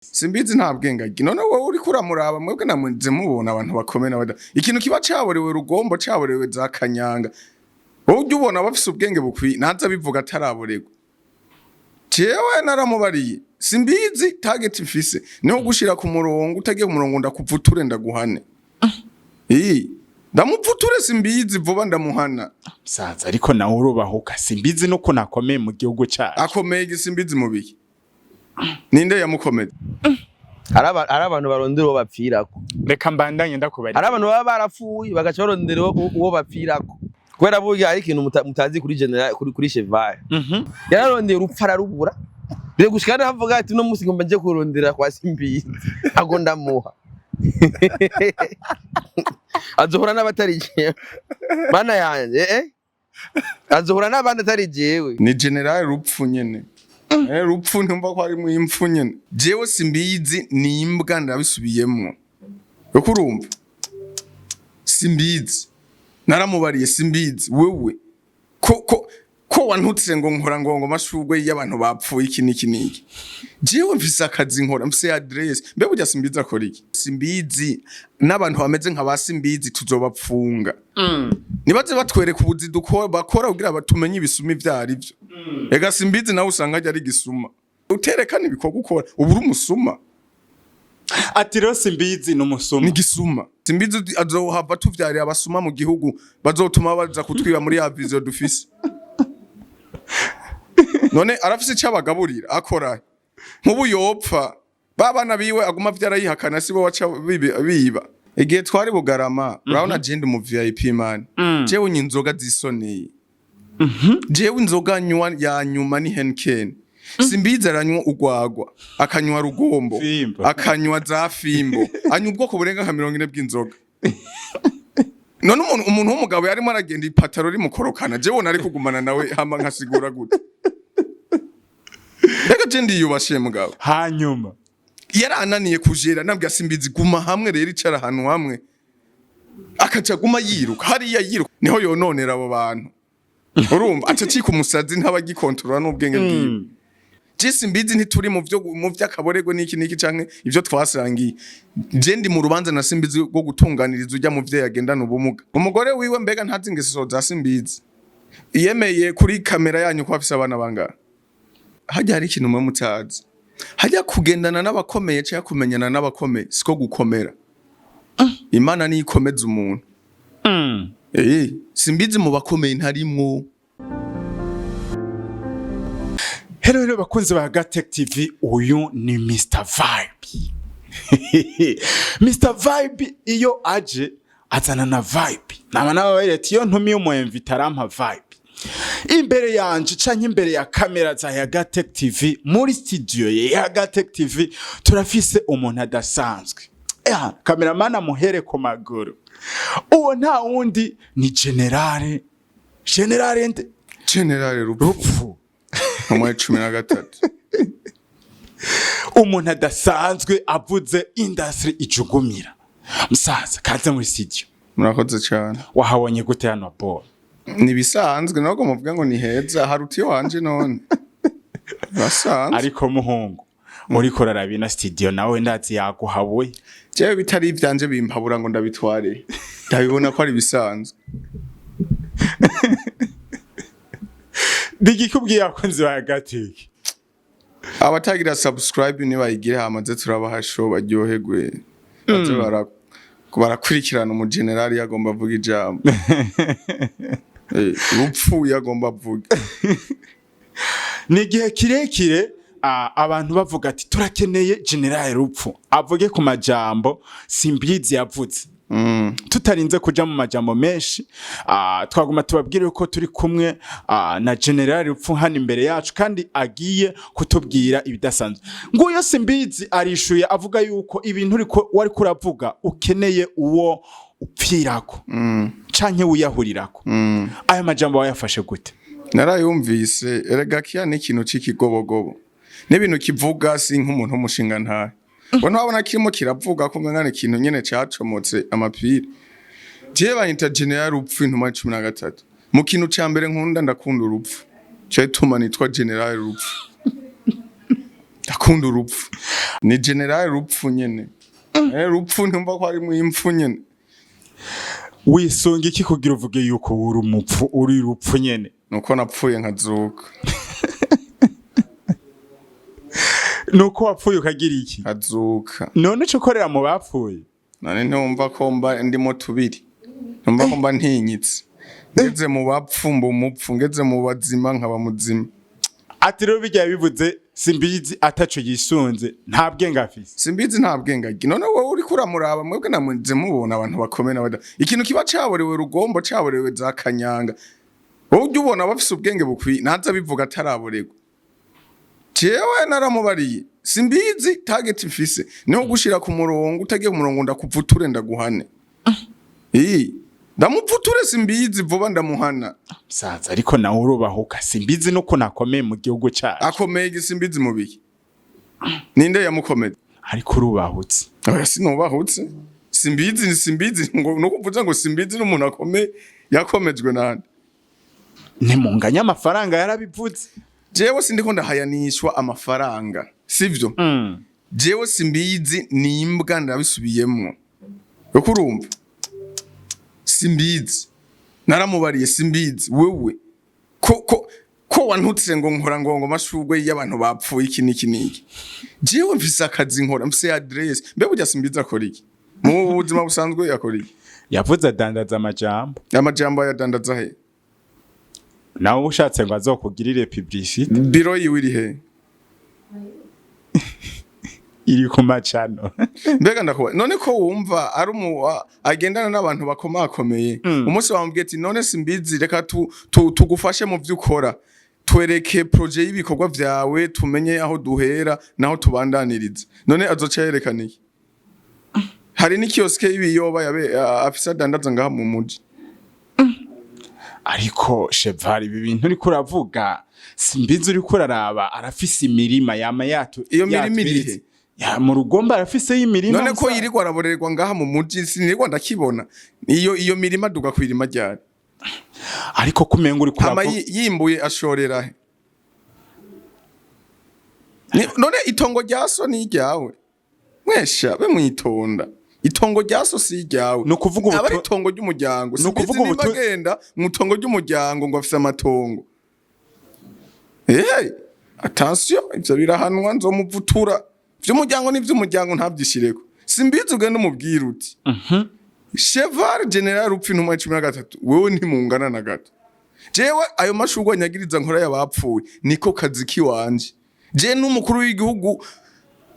simbizi nta bwengagi none wowe uri kuramuraba mwebwe namuze mubona abantu bakomena bada ikintu kiba caborewe rugombo caborewe za kanyanga wowe ujye ubona bafise ubwenge bukwi naza bivuga ataraborego jewe naramubariye simbizi target mfise niho gushira ku murongo utagiye ku murongo ndakuvuture ndaguhane ndamuvuture simbizi vuba ndamuhana saza ariko nawe urubahuka simbizi no ko nakomeye mu gihugu cyacu akomeye gisimbizi mubiki ninde yamukomeza ari abantu barondera uwo bapfirako reka mbandanye ndakubari ari abantu baba barapfuye bagaca barondera uwo bapfirako kubera burya ari ikintu mutazi kuri general kuri cheval yararondeye urupfa ararubura bire gushikana havuga ati no musi ngomba nje kurondera kwa simbizi ago ndamuha azohura n'abatari jewe bana yanje azohura n'abandi atari jewe ni general rupfu nyene rupfu ntumva ko ari mu impfu nyene jewe simbizi ni imbwa ndabisubiyemwo yo kurumva simbizi naramubariye simbizi wewe ko wantutse ngo nkora ngo mashugwe y'abantu bapfuye iki niki jewe mfise akazi nkora mfise address mbe burya simbizi akora iki simbizi n'abantu bameze nka basimbizi tuzobapfunga nibaze batwereka ubuzi dukora bakora kugira batumenye ibisumi vyari byo ega simbizi nawe usanga ari gisuma uterekana ibikorwa gukora uburi umusuma ati rero simbizi n'umusuma ni gisuma simbizi azohava tuvyarira abasuma mu gihugu bazotuma baza kutwiba muri avyitege dufise none arafise cyabagaburira akora nkubu yopfa babana biwe aguma vyarayihakana sibo waca biba igihe twari bugarama urabona jende mu VIP man jewe nyinzoga zisoneye jewe inzoga nywa ya nyuma ni Henken simbizi aranywa ugwagwa akanywa rugombo akanywa za fimbo anywa ubwoko burenga nka 40 bw'inzoga none umuntu w'umugabo yarimo aragenda ipataro rimukorokana jewe nari kugumana nawe hama nkasigura gute reka jende yubashe mugabo hanyuma yarananiye kujera nabwo simbizi guma hamwe rero icara ahantu hamwe akaca guma yiruka hariya yiruka niho yononera abo bantu urumva acacika umusazi ntabagikontrola n'ubwenge bwiwe simbizi ntituri mu vy'akaborego niki canke ivyo twasangiye je ndi mu rubanza na simbizi rwo gutunganiriza ujya mu vyo yagendana ubumuga umugore wiwe mbega ntazi ingeso za simbizi yemeye kuri kamera yanyu ko afise abana banga hajya hari ikintu mwe mutazi hajya kugendana n'abakomeye cyangwa kumenyana n'abakomeye siko gukomera imana ni ikomeza umuntu simbizi mu bakomeye ntarimwo Hello bakunzi ba Gatech TV uyu ni Mr Vibe Mr Vibe iyo aje azana na vibe nama nawe iyo ntumiye umu invite arampa vibe imbere yanje canke imbere ya kamera za Gatech TV muri studio ya Gatech TV turafise umuntu adasanzwe cameraman amuhere ku maguru uwo nta wundi ni general rupfu umwe 13 umuntu adasanzwe avuze industry ijugumira musaza kaze muri studio murakoze cyane wahabonye gute hano bo nibisanzwe nago muvuga ngo ni heza haruti wanje none basanzwe ariko muhungu muri korarabina studio nawe ndazi yaguhabuye jewe bitari ivyanje bimpabura ngo ndabitware ndabibona ko ari bisanzwe Digikubwiye abakunzi ba Gatech abatagira subscribe ni bayigire hamaze turabaha show baryoherwe baze barakurikirana umu general yagomba avuga ijambo rupfu yagomba avuga ni gihe kirekire abantu bavuga ati turakeneye general rupfu avuge ku majambo simbizi yavuze tutarinze kuja mu majambo menshi twaguma tubabwire ko turi kumwe na general rupfu hano imbere yacu kandi agiye kutubwira ibidasanzwe nguyo simbizi arishuye avuga yuko ibintu wari kuravuga ukeneye uwo upfirako canke wiyahurirako aya majambo wayafashe gute narayumvise erega kiya n'ikintu c'ikigobogobo n'ibintu kivuga si nk'umuntu w'umushinga ntahe Bona wabona kirimo kiravuga ko ngana ikintu nyene cyacomotse amapiri. Je bayita general rupfu intuma 13. Mu kintu ca mbere nkunda ndakunda urupfu. Cyo ituma nitwa general rupfu. Ndakunda urupfu. ni general rupfu nyene rupfu ntumva ko ari mu impfu nyene wisunga iki kugira uvuge yuko uri rupfu nyene nuko napfuye nkazuka nuko wapfuye ukagira iki nkazuka none cyo korera mu bapfuye none ntumva ko mba ndimo tubiri ntumva ko mba ntinyitse ngeze mu bapfu mba umupfu ngeze mu bazima nkaba muzima ati rero bijya bivuze simbizi ataco yisunze nta bwenge afise simbizi nta bwenge agi none wowe uri kuramuraba mwebwe namuze mubona abantu bakomena bada ikintu kiba caborewe rugombo caborewe za kanyanga wowe ujye ubona bafise ubwenge bukwi naza bivuga ataraborego jewe naramubariye simbizi target mfise niho gushira ku murongo utagiye ku murongo ndakuvuture ndaguhane ndamuvuture simbizi vuba ndamuhana saza ariko nawe urubahuka simbizi nuko nakomeye mu gihugu cyacu akomeye igisimbizi mu bihe ninde yamukomeye ariko urubahutse oya sinubahutse simbizi ngo no kuvuza ngo simbizi n'umuntu akomeye yakomejwe nande nimunganya amafaranga yarabivuze jewe sindiko ndahayanishwa amafaranga sivyo jewe simbizi nimbwa ndabisubiyemwo yo kurumva simbizi naramubariye simbizi wewe ko wantutse ngo nkora ngo mashugwe y'abantu bapfuye iki niki jewe mfise akazi nkora mfise address mbe burya simbizi akora iki mu buzima busanzwe yakora iki yavuze adandaza amajambo yadandaza he nawe ushatse ngo azokugirire publicité biro yiwiri he iri ku macano mbega ndakuba none ko wumva ari agendana n'abantu bakomakomeye umunsi wambwiye ati none simbizi reka tugufashe mu byo ukora twereke projet y'ibikorwa vyawe tumenye aho duhera naho tubandaniriza none azoca yerekana iki hari n'ikioske y'ibiyoba afisa dandaza ngaha mu muji ariko cheval ibi bintu uri kuravuga simbizi uri kuraraba arafise imirima yama iyo mirima irihe ya mu rugomba arafise y'imirima none ko yirirwa araborerwa ngaha mu muji sinirwa ndakibona iyo mirima duga kwirima ryari ariko kumenga uri kuravuga yimbuye ashorera he none itongo ryaso ni ryawe mwesha be mwitonda itongo ryaso si ryawe no kuvuga abari itongo ry'umuryango no kuvuga bagenda mu tongo ry'umuryango ngo afise amatongo attention ivyo birahanwa nzomuvutura vy'umuryango n'ivy'umuryango ntavyishireko simbizi ugenda umubwira uti cheval general upfi ntumwa 13 wewe ntimungana na gato jewe ayo mashugwa nyagiriza nkora y'abapfuye niko kazi kiwanje je n'umukuru w'igihugu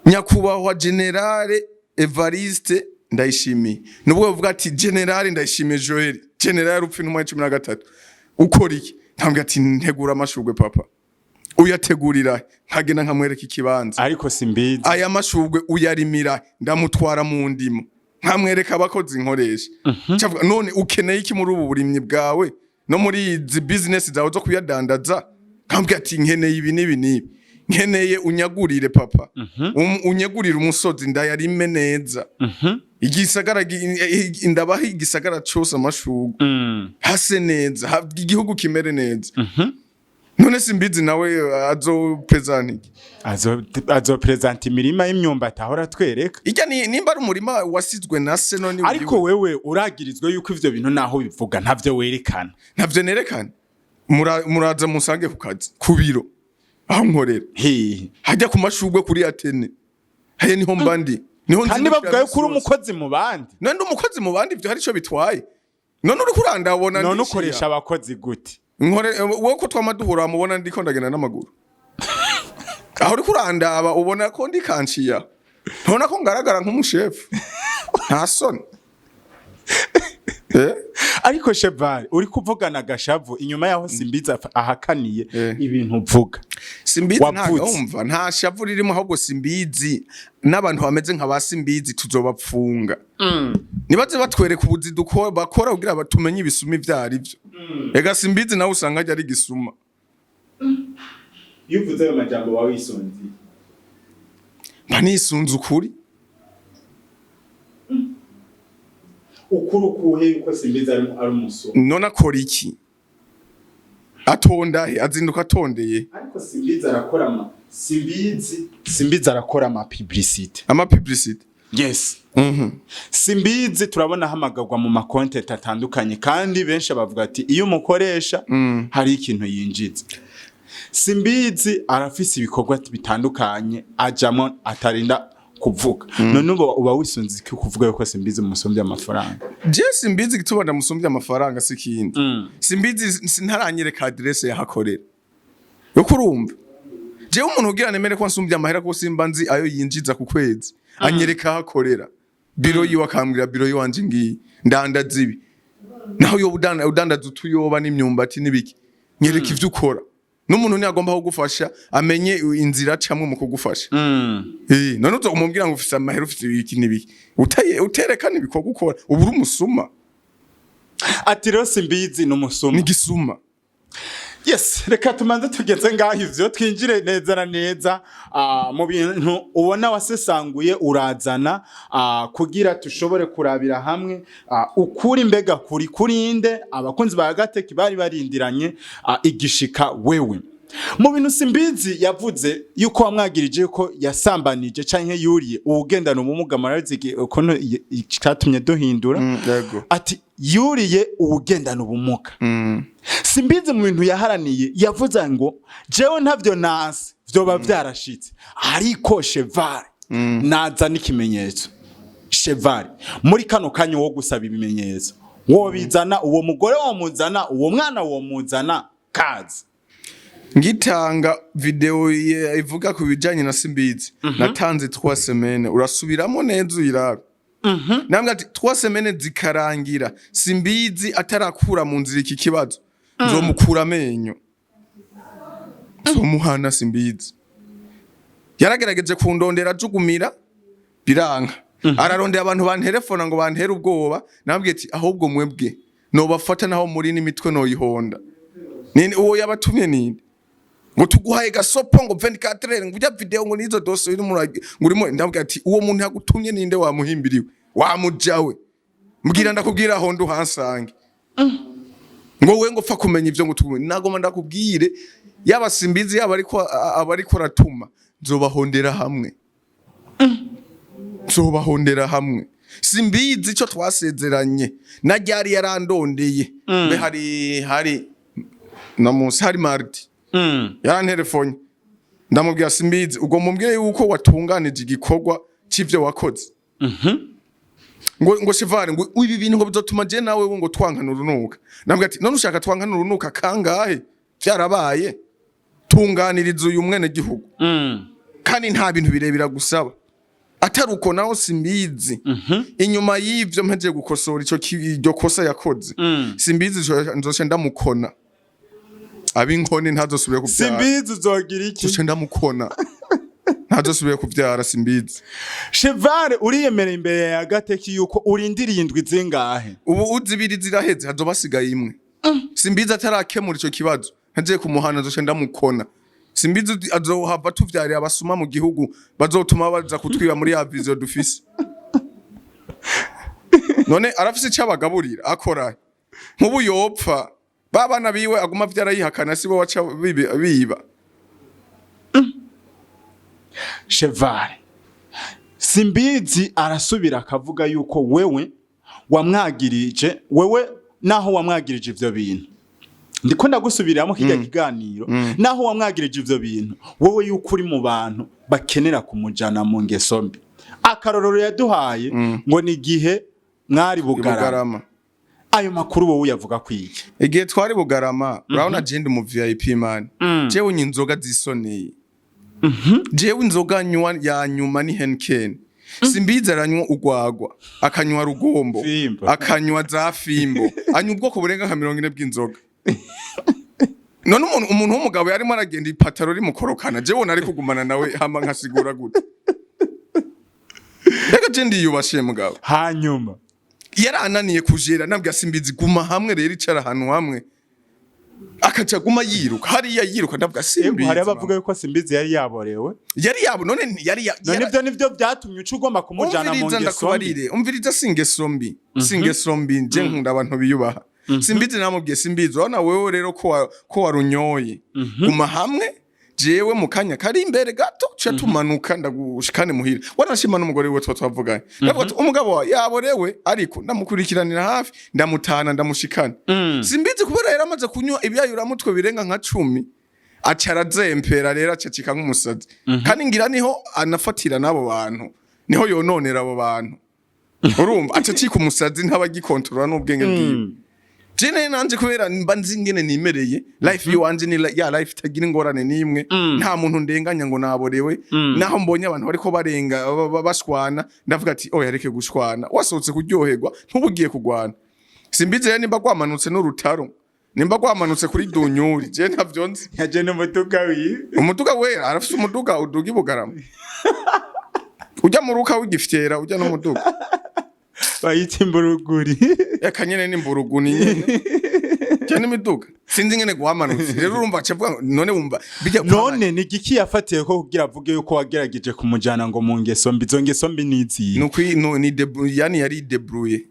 nyakubahwa generale Evariste Ndayishimiye nubwo bavuga ati generale Ndayishimiye Joel generale upfi ntumwa 13 ukora iki ntambwe ati ntegura amashugwe papa uyategurira nkagena nkamwereka ikibanza ariko simbizi aya mashugwe uyarimira ndamutwara mu ndimo nkamwereka abakozi nkoresha cyavuga none ukeneye iki muri ubu burimyi bwawe no muri izi business zawe zo kuyadandaza nkambwe ati nkeneye ibi nibi nkeneye unyagurire papa unyagurire umusozi ndayarime neza igisagara indabaho igisagara cyose amashugwe hase neza igihugu kimere neza none simbizi nawe azopresent imirima y'imyumbati ahora twereka ijya nimba ari umurima wasizwe na se none ariko wewe uragirizwe yuko ivyo bintu naho bivuga ntavyo werekana ntavyo nerekana muraza musange ku kazi ku biro aho nkorera hajya ku mashugwe kuri Atene haye niho mbandi niho kandi bavuga yuko uri umukozi mu bandi none umukozi mu bandi ivyo hari ico bitwaye none uri kurandabona none ukoresha abakozi gute wowe ko twamaduhura mubona ndiko ndagenda n'amaguru aho uri kurandaba ubona ko ndi kanshiya ntona ko ngaragara nk'umushefu nta soni ariko cheval uri kuvugana gashavu inyuma yaho simbiza ahakaniye ibintu uvuga simbizi ntaumva nta shavu ririmo ahubwo simbizi n'abantu bameze nka basimbizi tuzobapfunga nibaze batwereka ubuzi dukora bakora kugira batumenye ibisumi vyari byo ega simbizi nawe usanga ajya ari gisuma yuvuze ayo majambo wawe isonzi banisunze ukuri ukuru kuhe yuko simbizi ari umusuma none akora iki atonda he azinduka atondeye ariko simbizi arakora simbizi arakora ama publicity yes simbizi turabona hamagagwa mu ma content atandukanye kandi benshi bavuga ati iyo umukoresha hari ikintu yinjiza. Simbizi arafise ibikorwa bitandukanye ajamo atarinda kuvuga none uba wisunze iki kuvuga yuko simbizi musumbye amafaranga? Je simbizi gitubona musumbye amafaranga sikindi simbizi sintaranyereka adresse yahakorera yo kurumva je umuntu ugira nemere ko nsumbye amahera ko simba nzi ayo yinjiza ku kwezi anyereka hakorera biro yiwa kambwira biro yiwanje ngiye ndandaza ibi naho yo udandaza utuyoba n'imyumbati n'ibiki nyereka ivyo ukora n'umuntu ni agomba kugufasha amenye inzira camwe mu kugufasha none uzomubwira ngo ufise amahera ufise ibiki n'ibiki uterekana ibikorwa ukora ubura umusuma ati rero simbizi n'umusuma ni gisuma. Yes, reka tumanze tugeze ngaho ivyo twinjire neza na neza mu bintu ubona wasesanguye urazana kugira tushobore kurabira hamwe ukuri mbega kurinde abakunzi ba Gateki bari barindiranye igishika wewe. Mu bintu simbizi yavuze yuko wamwagirije ko yasambanije canke yuriye ubugendana ubumuga maraziki ukono cyatumye duhindura ati yuriye ubugendana ubumuga. Simbizi mu bintu yaharaniye yavuze ngo jewe ntavyo nasi vyoba vyarashitse ariko cheval naza n'ikimenyetso cheval muri kano kanyo wo gusaba ibimenyetso wo bizana uwo mugore wo muzana uwo mwana wo muzana kazi. Ngitanga video ivuga ku bijanye na simbizi natanze 3 semaines urasubiramo neza uyirabe namwe ati 3 semaines zikarangira simbizi atarakura mu nzira iki kibazo nzomukura amenyo zomuhana simbizi yaragerageje kundondera jugumira biranga ararondera abantu bantelefona ngo bantere ubwoba nabwiye ati ahubwo mwebwe no bafata naho muri n'imitwe no yihonda nini uwo yabatumye nini ngo tuguhaye gasopo ngo 24 ngo ujya video ngo nizo dose iri ngurimo ndabwiye ati uwo muntu yagutumye ninde wamuhimbiriwe wamujawe mbwira ndakubwira aho ndu hansange ngo we ngo pfa kumenya ivyo ngo tugume nagoma ndakubwire yaba simbizi yaba ariko ratuma nzobahondera hamwe nzobahondera hamwe simbizi ico twasezeranye na ryari yarandondeye be hari namusi hari mardi yarantelefone ndamubwira simbizi ubwo mumbwire yuko watunganije igikorwa c'ivyo wakoze ngo Chevare ngo ibi bintu ngo bizotuma je nawe ngo twankana urunuka nabwo ati none ushaka twankana urunuka kangahe byarabaye tunganiriza uyu mwene gihugu kandi nta bintu birebira gusaba ataruko naho simbizi inyuma y'ivyo mpeje gukosora ico iryo kosa yakoze simbizi nzoce ndamukona abinkoni ntazosubire kubyara simbizi uzogira iki nzoce ndamukona ntazosubire kubyara simbizi. Chevare uriyemera imbere ya Gateki yuko urindiriye indwi zingahe ubu uzibiri ziraheze hazobasigaye imwe simbizi atarakemura ico kibazo ntaje kumuhana nzoce ndamukona simbizi azohava tuvyarira abasuma mu gihugu bazotuma baza kutwiba muri avyitege dufise none arafise cyabagaburira akora nkubu yopfa babana biwe aguma vyarayihakana sibo waca biba. Chevare simbizi arasubira akavuga yuko wewe wamwagirije naho wamwagirije ivyo bintu ndiko ndagusubiramo kijya kiganiro naho wamwagirije ivyo bintu wowe yuko uri mu bantu bakenera kumujana mu ngeso mbi akarorero yaduhaye ngo ni gihe mwari Bugarama ayo makuru wowe yavuga kwiki igihe twari Bugarama urabona jende mu VIP man jewe nyinzoga zisoneye jewe inzoga nywa ya nyuma ni Henken simbizi aranywa ugwagwa akanywa rugombo akanywa za fimbo anywa ubwoko burenga nka 40 bw'inzoga none umuntu w'umugabo yarimo aragenda ipataro rimukorokana jewe nari kugumana nawe hama nkasigura gute reka jende yubashe mugabo hanyuma yarananiye kujera nabwo simbizi guma hamwe rero icara ahantu hamwe akaca guma yiruka hariya yiruka ndabwa simbizi hari abavuga yuko simbizi yari yaborewe none nibyo nivyo byatumye ucugoma kumujana mu ngeso umviriza singeso mbi nje nkunda abantu biyubaha simbizi namubwiye simbizi wana wewe rero ko warunyoye guma hamwe jewe mu kanya kari imbere gato ca tumanuka ndagushikane muhira wanashima n'umugore wiwe twavuganye ndavuga ati umugabo wawe yaborewe ariko ndamukurikiranira hafi ndamutana ndamushikana simbizi kubera yari amaze kunywa ibyayura mutwe birenga nka 10 acara zempera rero acacika nk'umusazi kandi ngira niho anafatira nabo bantu niho yononera abo bantu urumva acacika umusazi ntabagikontrola n'ubwenge bwiwe jene nanje kubera mba nzi ngene nimereye life yiwanje ni ya life itagira ingorane nimwe nta muntu ndenganya ngo naborewe naho mbonye abantu bariko barenga bashwana ndavuga ati oya reke gushwana wasohotse kuryoherwa ntubugiye kugwana simbize rero nimba kwamanutse n'urutaro nimba kwamanutse kuri dunyuri je ntavyo nzi yaje n'umuduga wiwe umuduga wera arafise umuduga uduga ibugarama ujya mu ruka w'igifyera ujya n'umuduga bayita imburuguri yakanyene n'imburuguni nyene cyane imiduga sinzi ngene guhamanutse rero urumva acavuga none wumva bijya none ni giki yafatiye ko kugira avuge yuko wagerageje kumujana ngo mu ngeso mbi zo ngeso mbi nizi ni yani yari debrouiller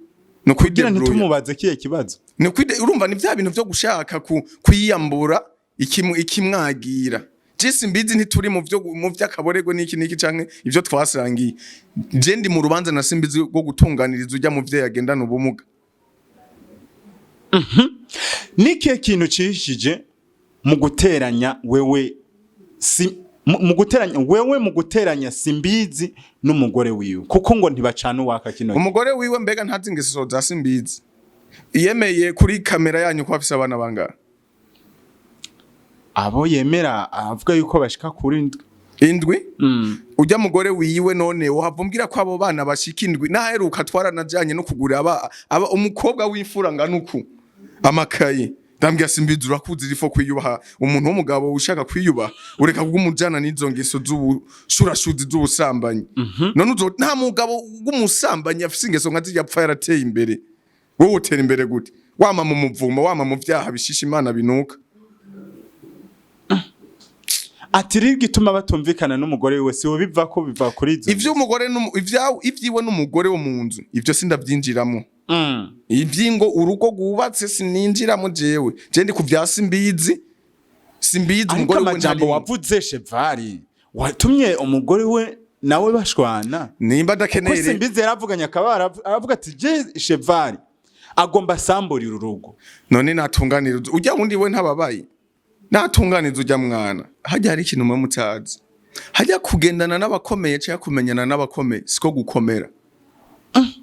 no kugira ntitumubaze kiye kibazo no urumva ni bya bintu byo gushaka kwiyambura ikimwagira Jisi mbizi ntituri mu vy'akaborego niki canke ivyo twasangiye je ndi mu rubanza na simbizi go gutunganiriza ujya mu vye yagendana ubumuga nike kintu cishije mu guteranya wewe mu guteranya simbizi n'umugore wiwe kuko ngo ntibacana uwaka kino umugore wiwe mbega ntazi ingeso za simbizi iyemeye kuri kamera yanyu ko afise abana bangana abo yemera avuga yuko bashika kuri indwi ujya mugore wiwe none uhavumbwira ko abo bana bashika indwi naheruka twaranajanye no kugura aba umukobwa w'imfura nganuku amakaye ndambya simbizi urakuzi rifo kwiyubaha umuntu w'umugabo ushaka kwiyubaha ureka kugumujana n'izo ngeso z'ubushurashuzi z'ubusambanyi none nta mugabo w'umusambanyi afise ingeso nka zijya pfa yarateye imbere wowe utera imbere gute wama mu muvumo wama mu vyaha bishisha imana binuka atiri gituma batumvikana n'umugore we si biva ko biva kuri izo ivyo umugore ivyiwe n'umugore wo mu nzu ivyo sindavyinjiramo ivyingo urugo gubatse sininjiramo jewe je ndi kuvyasa simbizi umugore we amajambo wavuze chevari watumye umugore we nawe bashwana nimba dakenere simbizi yaravuganya akabara aravuga ati je chevari agomba samburira urugo none natunganira ujya wundi we ntababaye natunganiza ujya mwana hajya hari ikintu mwe mutazi hajya kugendana n'abakomeye cyangwa kumenyana n'abakomeye siko gukomera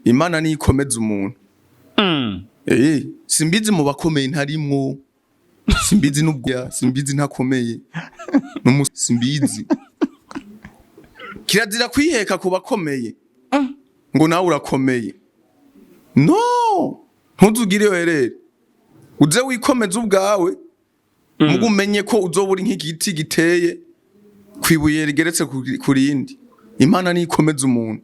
imana ni ikomeza umuntu simbizi mu bakomeye ntarimwo simbizi n'ubwo simbizi ntakomeye simbizi kirazira kwiheka ku bakomeye ngo nawe urakomeye no ntuzugire werere uze wikomeza ubwawe mugumenye ko uzobura nk'igiti giteye kwibuye rigeretse kurindi imana ni ikomeza umuntu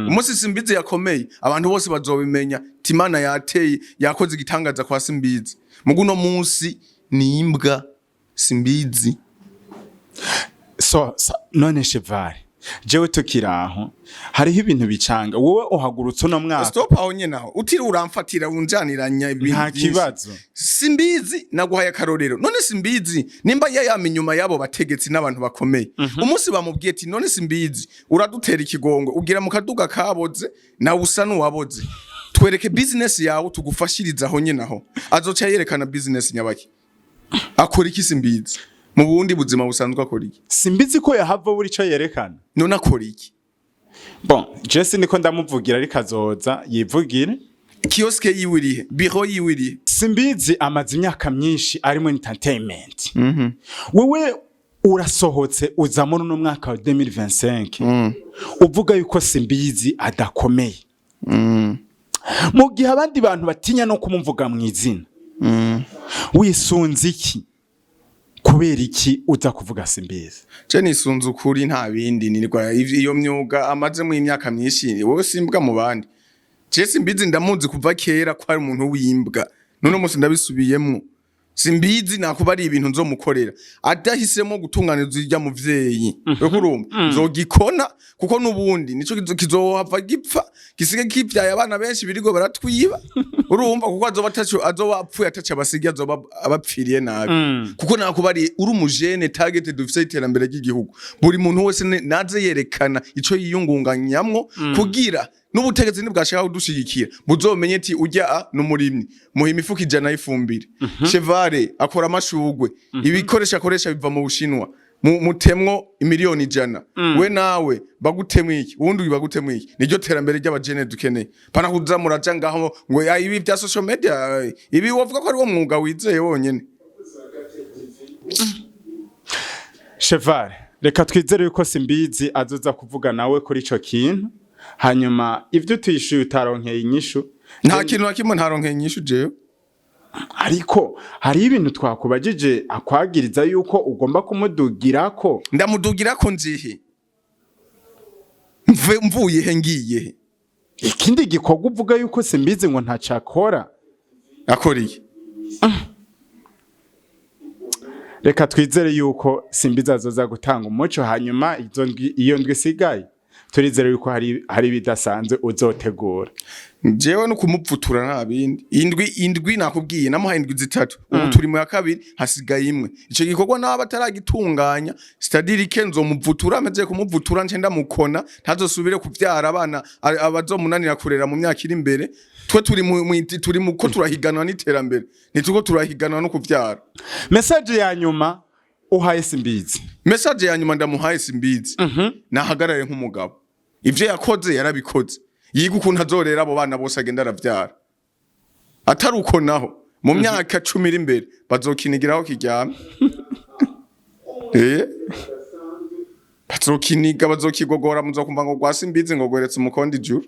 umunsi simbizi yakomeye abantu bose bazobimenya timana yateye yakoze igitangaza kwa simbizi muguno munsi ni imbwa simbizi so none chevari jewe tukiraho hariho ibintu bicanga wowe uhagurutse no mwaka stop aho nyenaho utiri uramfatira unjaniranya ibintu nta kibazo simbizi naguhaye akarorero none simbizi nimba yamenyuma yabo bategetsi n'abantu bakomeye umunsi bamubwiye ati none simbizi uradutera ikigongo ugira mu kaduga kaboze na usa n'uwaboze twereke business yawe tugufashiriza aho nyenaho azoca yerekana business nyabaki akora iki simbizi mu bundi buzima busanzwe akora iki simbizi ko yahava buri cyo yerekana none akora iki bon Jesse niko ndamuvugira ari kazoza yivugire kioske yiwirihe biro yiwirihe simbizi amaze imyaka myinshi ari mu entertainment wewe urasohotse uza muri no mwaka wa 2025 uvuga yuko simbizi adakomeye mu gihe abandi bantu batinya no kumumvuga mu izina wisunze iki kubera iki uza kuvuga simbizi je nisunze ukuri nta bindi nirwa iyo myuga amaze mu imyaka myinshi wowe simbwa mu bandi je simbizi ndamuzi kuva kera ko ari umuntu w'imbwa none umunsi ndabisubiyemo simbizi nakuba ari ibintu nzomukorera adahisemo gutunganiza ijya mu vyeyi yo kurumva nzogikona kuko nubundi nico kizohava gipfa gisige kivyaye abana benshi birigo baratwiba urumva kuko azoba apfuye ataca abasigiye azoba abapfiriye nabi kuko nakubariye uri umujene target dufise iterambere ry'igihugu buri muntu wese naze yerekana ico yiyungunganyamwo kugira n'ubutegetsi nibwashaka kudushigikira buzomenye ati ujya n'umurimyi muha imifuka 100 y'ifumbire chevare akora amashugwe ibikoresha akoresha biva mu Bushinwa mutemwo imiliyoni 100 we nawe bagutemwe iki ubundi bagutemwe iki niryo terambere ry'abajene dukeneye pana kuza muraja ngaho ngo ibi bya social media ibi wovuga ko ari wo mwuga wizeye wonyene. Chevare reka twizere yuko simbizi azoza kuvuga nawe kuri ico kintu hanyuma ivyo tuyishuye utaronkeye inyishu nta kintu nakimwe ntaronkeye inyishu jewe ariko hari ibintu twakubajije akwagiriza yuko ugomba kumudugirako ndamudugirako nzihe mvuye he ngiye ikindi gikorwa uvuga yuko simbizi ngo ntacakora akoriye reka twizere yuko simbizi azoza gutanga umuco hanyuma iyo ndwi sigaye turizere yuko hari bidasanzwe uzotegura jewe no kumupfutura nabindi indwi nakubwiye namuha indwi 3 ubu turi mu ya kabiri hasigaye imwe ico gikorwa naba bataragitunganya stadiri kenzo mupfutura ameze kumupfutura nce ndamukona ntazosubire kuvyara abana abazomunanira kurera mu myaka iri imbere twe turi mu ko turahiganwa n'iterambere nituko turahiganwa no kuvyara. Message ya nyuma uhaye simbizi message ya nyuma ndamuhaye simbizi nahagarare nk'umugabo ivyo yakoze yarabikoze yiga ukuntu azorera abo bana bose agenda aravyara atari uko naho mu myaka 10 iri imbere bazokinigiraho kiryame bazokiniga bazokigogora muzokumva ngo gwasimbizi ngo gweretse umukondi juru